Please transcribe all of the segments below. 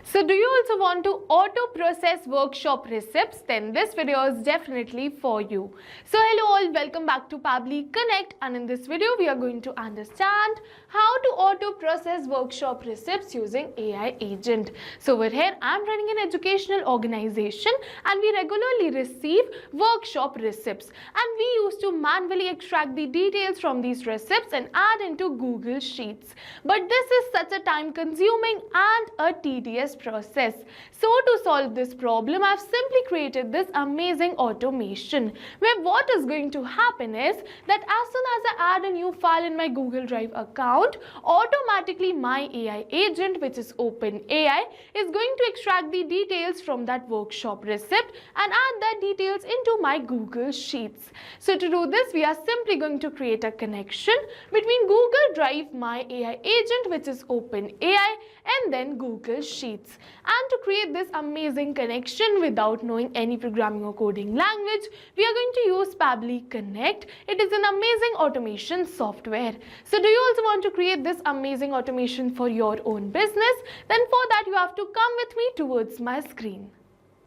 So do you also want to auto-process workshop receipts? Then this video is definitely for you. So hello all, welcome back to Pabbly Connect, and in this video we are going to understand how to auto-process workshop receipts using AI agent. So over here I am running an educational organization and we regularly receive workshop receipts, and we used to manually extract the details from these receipts and add into Google Sheets. But this is such a time consuming and a tedious process. So to solve this problem, I've simply created this amazing automation where what is going to happen is that as soon as I add a new file in my Google Drive account, automatically my AI agent, which is OpenAI, is going to extract the details from that workshop receipt and add that details into my Google Sheets. So to do this, we are simply going to create a connection between Google Drive, my AI agent, which is OpenAI, and then Google Sheets. And to create this amazing connection without knowing any programming or coding language, we are going to use Pabbly Connect. It is an amazing automation software. So do you also want to create this amazing automation for your own business? Then for that you have to come with me towards my screen.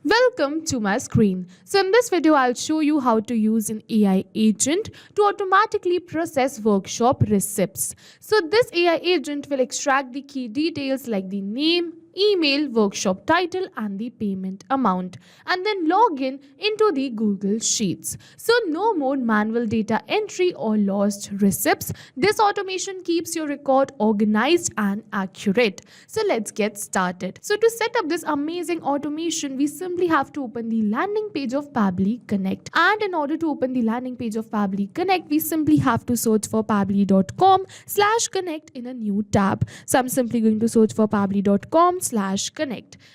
Welcome to my screen. So in this video, I'll show you how to use an AI agent to automatically process workshop receipts. So this AI agent will extract the key details like the name, email, workshop title and the payment amount, and then log in into the Google Sheets. So no more manual data entry or lost receipts. This automation keeps your record organized and accurate. So let's get started. So to set up this amazing automation, we simply have to open the landing page of Pabbly Connect. And in order to open the landing page of Pabbly Connect, we simply have to search for pabbly.com/connect in a new tab. So I'm simply going to search for pabbly.com/connect,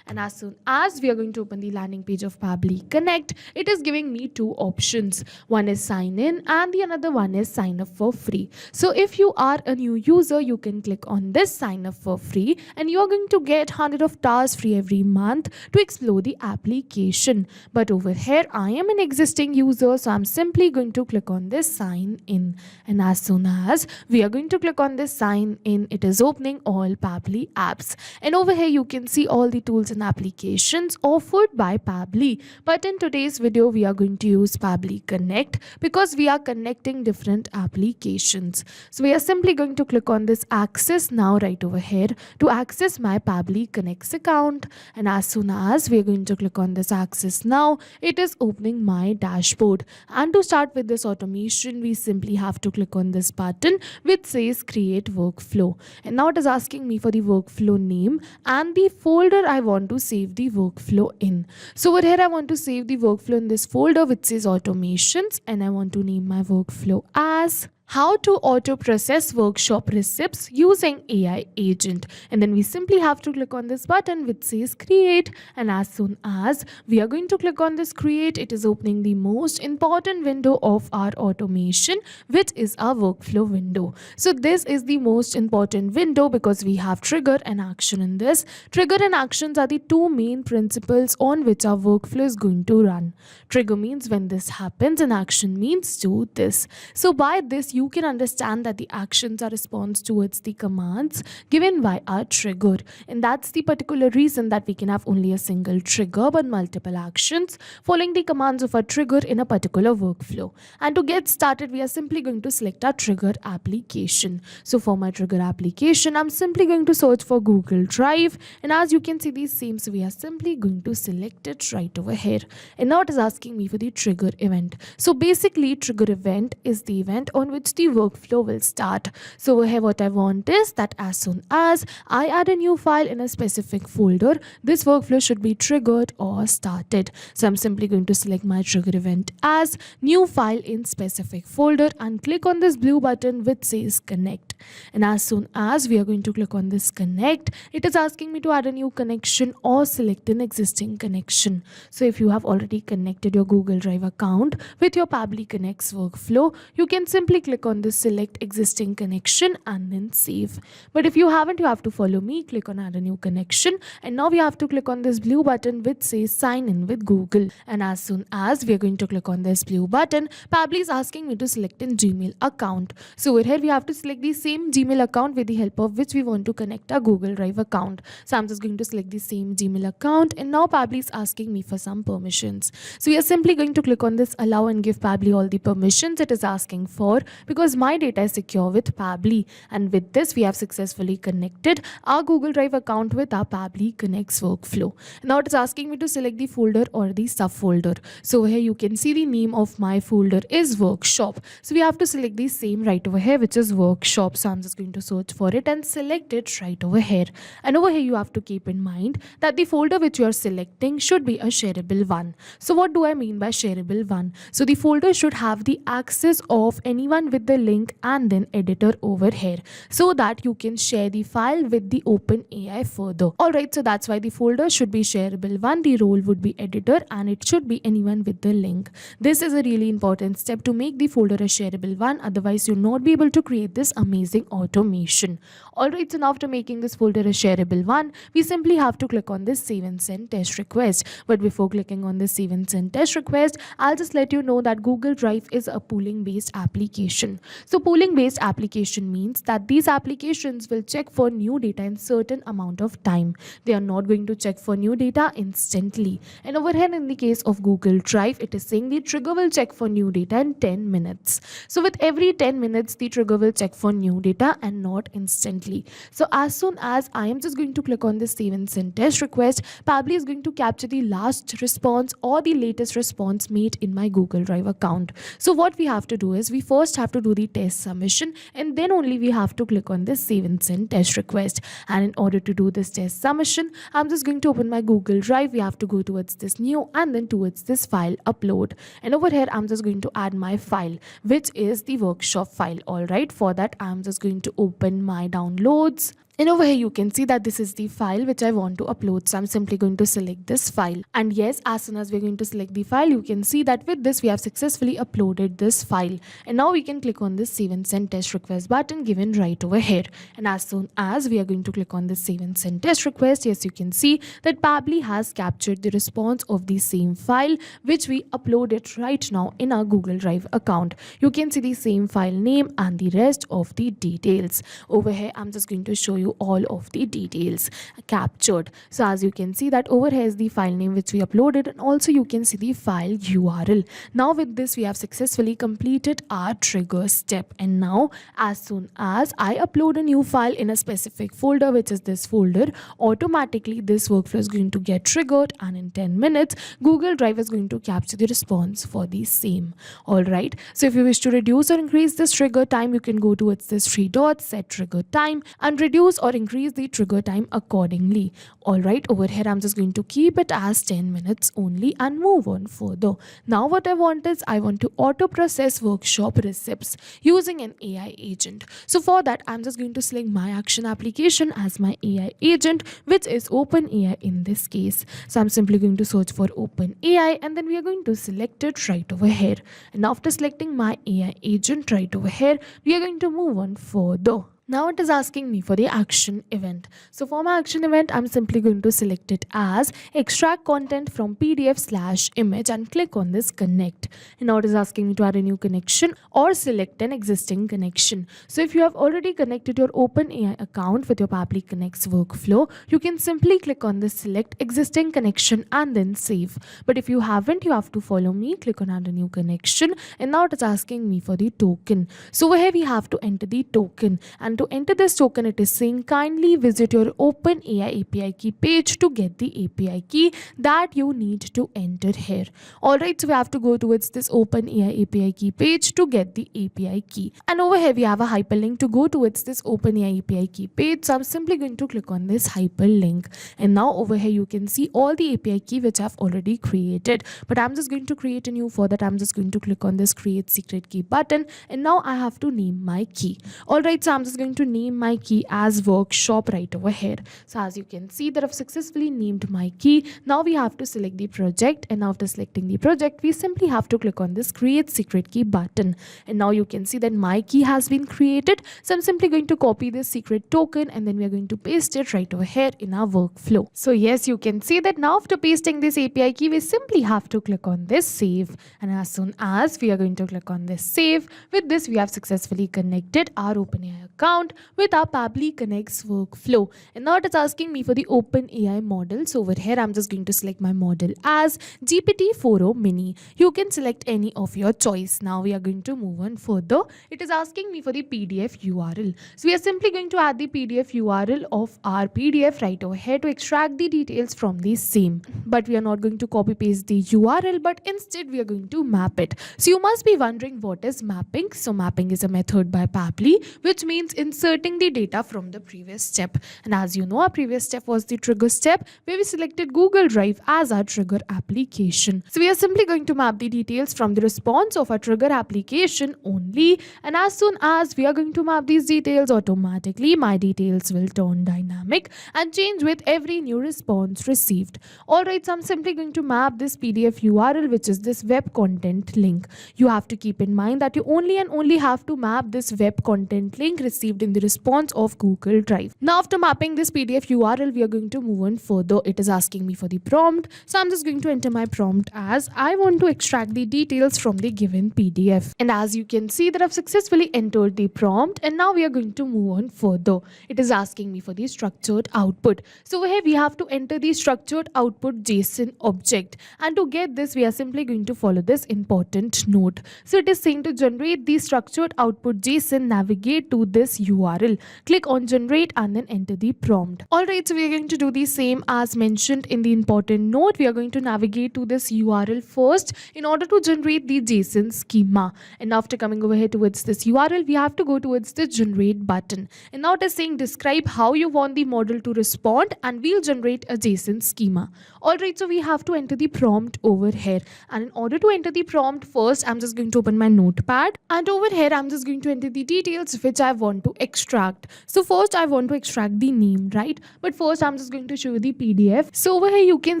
and as soon as we are going to open the landing page of Pabbly Connect, it is giving me two options. One is sign in and the another one is sign up for free. So if you are a new user, you can click on this sign up for free and you are going to get 100 of tasks free every month to explore the application. But over here I am an existing user, so I'm simply going to click on this sign in, and as soon as we are going to click on this sign in, it is opening all Pabbly apps, and over here you can see all the tools and applications offered by Pabbly. But in today's video we are going to use Pabbly Connect because we are connecting different applications. So we are simply going to click on this access now right over here to access my Pabbly Connects account, and as soon as we are going to click on this access now, it is opening my dashboard. And to start with this automation, we simply have to click on this button which says create workflow, and now it is asking me for the workflow name and the folder I want to save the workflow in. So over here I want to save the workflow in this folder which says automations, and I want to name my workflow as how to auto process workshop receipts using AI agent. And then we simply have to click on this button which says create, and as soon as we are going to click on this create, it is opening the most important window of our automation, which is our workflow window. So this is the most important window because we have trigger and action in this. Trigger and actions are the two main principles on which our workflow is going to run. Trigger means when this happens and action means do this. So by this you can understand that the actions are response towards the commands given by our trigger, and that's the particular reason that we can have only a single trigger but multiple actions following the commands of our trigger in a particular workflow. And to get started, we are simply going to select our trigger application. So for my trigger application, I'm simply going to search for Google Drive, and as you can see these same, so we are simply going to select it right over here, and now it is asking me for the trigger event. So basically trigger event is the event on which the workflow will start. So over here what I want is that as soon as I add a new file in a specific folder, this workflow should be triggered or started. So I'm simply going to select my trigger event as new file in specific folder and click on this blue button which says connect. And as soon as we are going to click on this connect, it is asking me to add a new connection or select an existing connection. So if you have already connected your Google Drive account with your Pabbly Connects workflow, you can simply click click on this select existing connection and then save. But if you haven't, you have to follow me. Click on add a new connection. And now we have to click on this blue button which says sign in with Google. And as soon as we are going to click on this blue button, Pabbly is asking me to select a Gmail account. So over here we have to select the same Gmail account with the help of which we want to connect our Google Drive account. So I'm just going to select the same Gmail account, and now Pabbly is asking me for some permissions. So we are simply going to click on this allow and give Pabbly all the permissions it is asking for, because my data is secure with Pabbly. And with this we have successfully connected our Google Drive account with our Pabbly Connects workflow. Now it is asking me to select the folder or the subfolder. So here you can see the name of my folder is workshop. So we have to select the same right over here, which is workshop. So I'm just going to search for it and select it right over here. And over here you have to keep in mind that the folder which you are selecting should be a shareable one. So what do I mean by shareable one? So the folder should have the access of anyone with the link and then editor over here, so that you can share the file with the OpenAI further. Alright, so that's why the folder should be shareable one, the role would be editor, and it should be anyone with the link. This is a really important step to make the folder a shareable one, otherwise you'll not be able to create this amazing automation. Alright, so now after making this folder a shareable one, we simply have to click on this save and send test request. But before clicking on this save and send test request, I'll just let you know that Google Drive is a pooling based application. So pooling based application means that these applications will check for new data in certain amount of time. They are not going to check for new data instantly. And over here in the case of Google Drive, it is saying the trigger will check for new data in 10 minutes. So with every 10 minutes, the trigger will check for new data and not instantly. So as soon as I am just going to click on this save and send test request, Pabbly is going to capture the last response or the latest response made in my Google Drive account. So what we have to do is we first have to do the test submission, and then only we have to click on this save and send test request. And in order to do this test submission, I'm just going to open my Google Drive. We have to go towards this new and then towards this file upload. And over here, I'm just going to add my file, which is the workshop file. All right, for that, I'm just going to open my downloads. And over here you can see that this is the file which I want to upload. So I'm simply going to select this file. And yes, as soon as we're going to select the file, you can see that with this we have successfully uploaded this file. And now we can click on this save and send test request button given right over here. And as soon as we are going to click on this save and send test request, yes, you can see that Pabbly has captured the response of the same file which we uploaded right now in our Google Drive account. You can see the same file name and the rest of the details. Over here, I'm just going to show you all of the details captured. So as you can see that over here is the file name which we uploaded, and also you can see the file URL. Now with this we have successfully completed our trigger step. And now as soon as I upload a new file in a specific folder, which is this folder, automatically this workflow is going to get triggered, and in 10 minutes Google Drive is going to capture the response for the same. Alright, so if you wish to reduce or increase this trigger time, you can go towards this three dots, set trigger time, and reduce or increase the trigger time accordingly. Alright, over here I'm just going to keep it as 10 minutes only and move on further. Now what I want is I want to auto process workshop receipts using an AI agent. So for that I'm just going to select my action application as my AI agent, which is OpenAI in this case. So I'm simply going to search for OpenAI, and then we are going to select it right over here. And after selecting my AI agent right over here, we are going to move on further. Now it is asking me for the action event. So for my action event, I'm simply going to select it as extract content from PDF/image and click on this connect. And now it is asking me to add a new connection or select an existing connection. So if you have already connected your OpenAI account with your Pabbly Connects workflow, you can simply click on this select existing connection and then save. But if you haven't, you have to follow me, click on add a new connection, and now it is asking me for the token. So over here we have to enter the token, and to enter this token, it is saying kindly visit your OpenAI API key page to get the API key that you need to enter here. Alright, so we have to go towards this OpenAI API key page to get the API key. And over here we have a hyperlink to go towards this OpenAI API key page. So I'm simply going to click on this hyperlink. And now over here you can see all the API key which I've already created. But I'm just going to create a new. For that I'm just going to click on this create secret key button. And now I have to name my key. Alright, so I'm just going going to name my key as workshop right over here. So as you can see that I've successfully named my key. Now we have to select the project, and after selecting the project we simply have to click on this create secret key button, and now you can see that my key has been created. So I'm simply going to copy this secret token and then we are going to paste it right over here in our workflow. So yes, you can see that now after pasting this API key we simply have to click on this save, and as soon as we are going to click on this save, with this we have successfully connected our OpenAI account with our Pabbly Connects workflow. And now it is asking me for the OpenAI model. So over here I'm just going to select my model as GPT-4o mini. You can select any of your choice. Now we are going to move on further. It is asking me for the PDF URL. So we are simply going to add the PDF URL of our PDF right over here to extract the details from the same. But we are not going to copy paste the URL, but instead we are going to map it. So you must be wondering what is mapping. So mapping is a method by Pabbly which means inserting the data from the previous step. And as you know, our previous step was the trigger step where we selected Google Drive as our trigger application. So we are simply going to map the details from the response of our trigger application only, and as soon as we are going to map these details, automatically my details will turn dynamic and change with every new response received. Alright, so I'm simply going to map this PDF URL, which is this web content link. You have to keep in mind that you only and only have to map this web content link received in the response of Google Drive. Now after mapping this PDF URL, we are going to move on further. It is asking me for the prompt, so I'm just going to enter my prompt as I want to extract the details from the given PDF. And as you can see that I've successfully entered the prompt, and now we are going to move on further. It is asking me for the structured output. So over here we have to enter the structured output JSON object, and to get this we are simply going to follow this important note. So it is saying to generate the structured output JSON, navigate to this URL, click on generate and then enter the prompt. Alright, so we are going to do the same as mentioned in the important note. We are going to navigate to this URL first in order to generate the JSON schema, and after coming over here towards this URL we have to go towards the generate button, and now it is saying describe how you want the model to respond and we'll generate a JSON schema. Alright, so we have to enter the prompt over here, and in order to enter the prompt first I'm just going to open my notepad, and over here I'm just going to enter the details which I want to extract. So first I want to extract the name, right? But first I'm just going to show you the PDF. So over here you can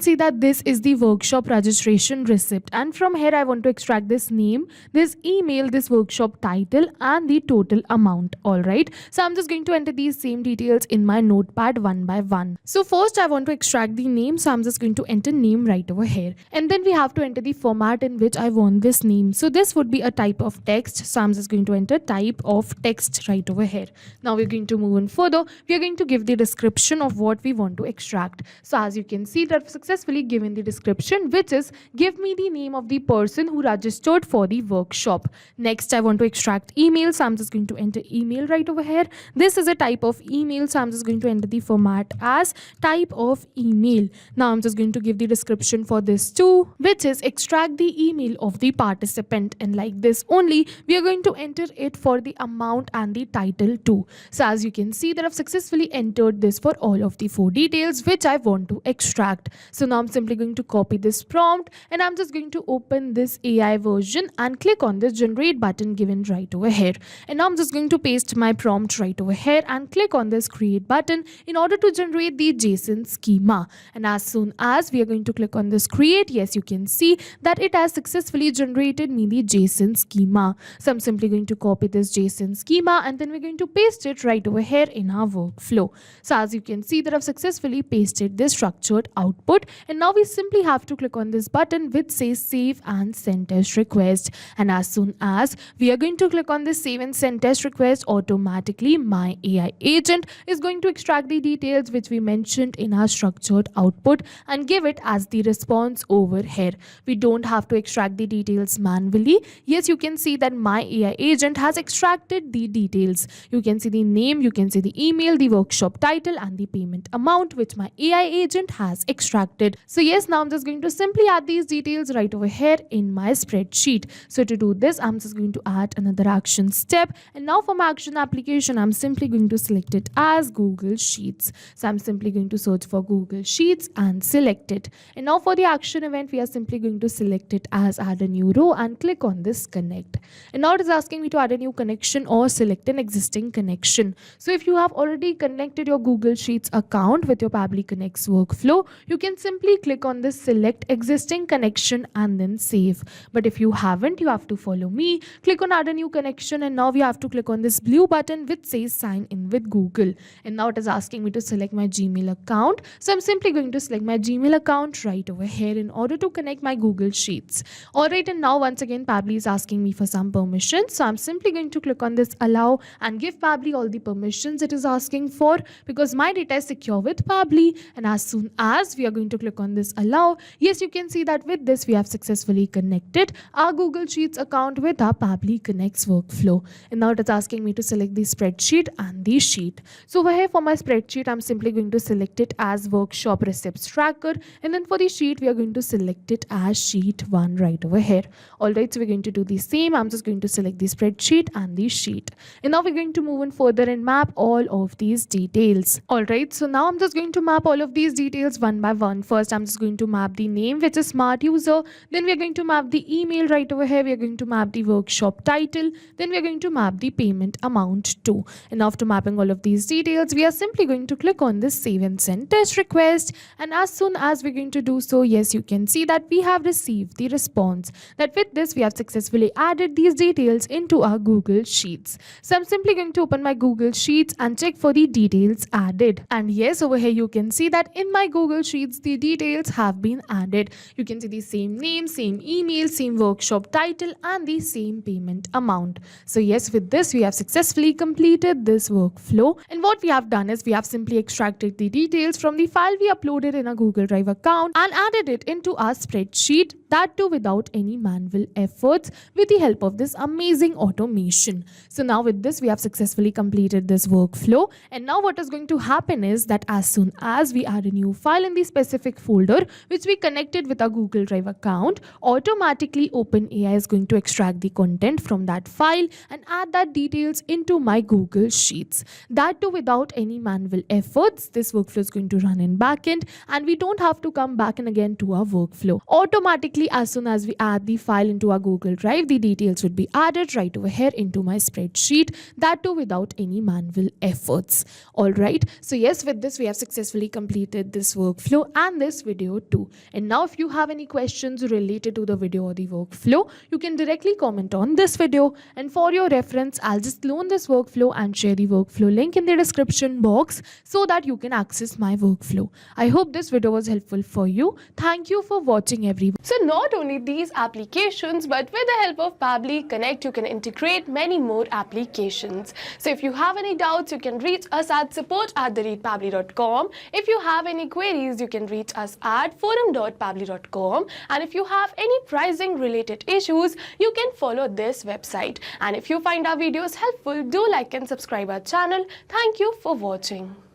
see that this is the workshop registration receipt, and from here I want to extract this name, this email, this workshop title and the total amount. Alright, so I'm just going to enter these same details in my notepad one by one. So first I want to extract the name, so I'm just going to enter name right over here, and then we have to enter the format in which I want this name. So this would be a type of text, so I'm just going to enter type of text right over here. Now we're going to move on further. We are going to give the description of what we want to extract. So as you can see that I've successfully given the description, which is give me the name of the person who registered for the workshop. Next I want to extract email, so I'm just going to enter email right over here. This is a type of email, so I'm just going to enter the format as type of email. Now I'm just going to give the description for this too, which is extract the email of the participant, and like this only we are going to enter it for the amount and the title too. So as you can see that I've successfully entered this for all of the 4 details which I want to extract. So now I'm simply going to copy this prompt, and I'm just going to open this AI version and click on this generate button given right over here, and now I'm just going to paste my prompt right over here and click on this create button in order to generate the JSON schema. And as soon as we are going to click on this create, yes, you can see that it has successfully generated me the JSON schema. So I'm simply going to copy this JSON schema and then we're going to paste it right over here in our workflow. So as you can see that I've successfully pasted this structured output, and now we simply have to click on this button which says save and send test request, and as soon as we are going to click on this save and send test request, automatically my AI agent is going to extract the details which we mentioned in our structured output and give it as the response over here. We don't have to extract the details manually. Yes, you can see that my AI agent has extracted the details. You can see the name, you can see the email, the workshop title and the payment amount which my AI agent has extracted. So yes, now I'm just going to simply add these details right over here in my spreadsheet. So to do this, I'm just going to add another action step, and now for my action application, I'm simply going to select it as Google Sheets. So I'm simply going to search for Google Sheets and select it. And now for the action event, we are simply going to select it as add a new row and click on this connect. And now it is asking me to add a new connection or select an existing existing connection. So if you have already connected your Google Sheets account with your Pabbly Connects workflow, you can simply click on this select existing connection and then save. But if you haven't, you have to follow me. Click on add a new connection, and now we have to click on this blue button which says sign in with Google. And now it is asking me to select my Gmail account. So I'm simply going to select my Gmail account right over here in order to connect my Google Sheets. Alright, and now once again Pabbly is asking me for some permissions. So I'm simply going to click on this allow and give Pabbly all the permissions it is asking for, because my data is secure with Pabbly. And as soon as we are going to click on this allow, yes, you can see that with this we have successfully connected our Google Sheets account with our Pabbly Connects workflow. And now it is asking me to select the spreadsheet and the sheet. So over here for my spreadsheet, I'm simply going to select it as workshop receipts tracker, and then for the sheet we are going to select it as sheet 1 right over here. Alright, so we're going to do the same. I'm just going to select the spreadsheet and the sheet, and now we're going to move on further and map all of these details. Alright, so now I'm just going to map all of these details one by one. First I'm just going to map the name, which is smart user. Then we are going to map the email right over here. We are going to map the workshop title. Then we are going to map the payment amount too. And after mapping all of these details, we are simply going to click on this save and send test request. And as soon as we're going to do so, yes, you can see that we have received the response that with this we have successfully added these details into our Google Sheets. So I'm simply going to open my Google Sheets and check for the details added. And yes, over here you can see that in my Google Sheets the details have been added. You can see the same name, same email, same workshop title, and the same payment amount. So yes, with this we have successfully completed this workflow. And what we have done is we have simply extracted the details from the file we uploaded in our Google Drive account and added it into our spreadsheet, that too without any manual efforts, with the help of this amazing automation. So now with this we have successfully completed this workflow. And now what is going to happen is that as soon as we add a new file in the specific folder which we connected with our Google Drive account, automatically OpenAI is going to extract the content from that file and add that details into my Google Sheets. That too without any manual efforts. This workflow is going to run in backend, and we don't have to come back and again to our workflow. Automatically, as soon as we add the file into our Google Drive, the details would be added right over here into my spreadsheet. That too without any manual efforts. Alright, so yes, with this we have successfully completed this workflow and this video too. And now if you have any questions related to the video or the workflow, you can directly comment on this video. And for your reference, I'll just clone this workflow and share the workflow link in the description box so that you can access my workflow. I hope this video was helpful for you. Thank you for watching, everyone. So not only these applications, but with the help of Pabbly Connect, you can integrate many more applications. So if you have any doubts, you can reach us at support@pabbly.com. If you have any queries, you can reach us at forum.pabbly.com. And if you have any pricing related issues, you can follow this website. And if you find our videos helpful, do like and subscribe our channel. Thank you for watching.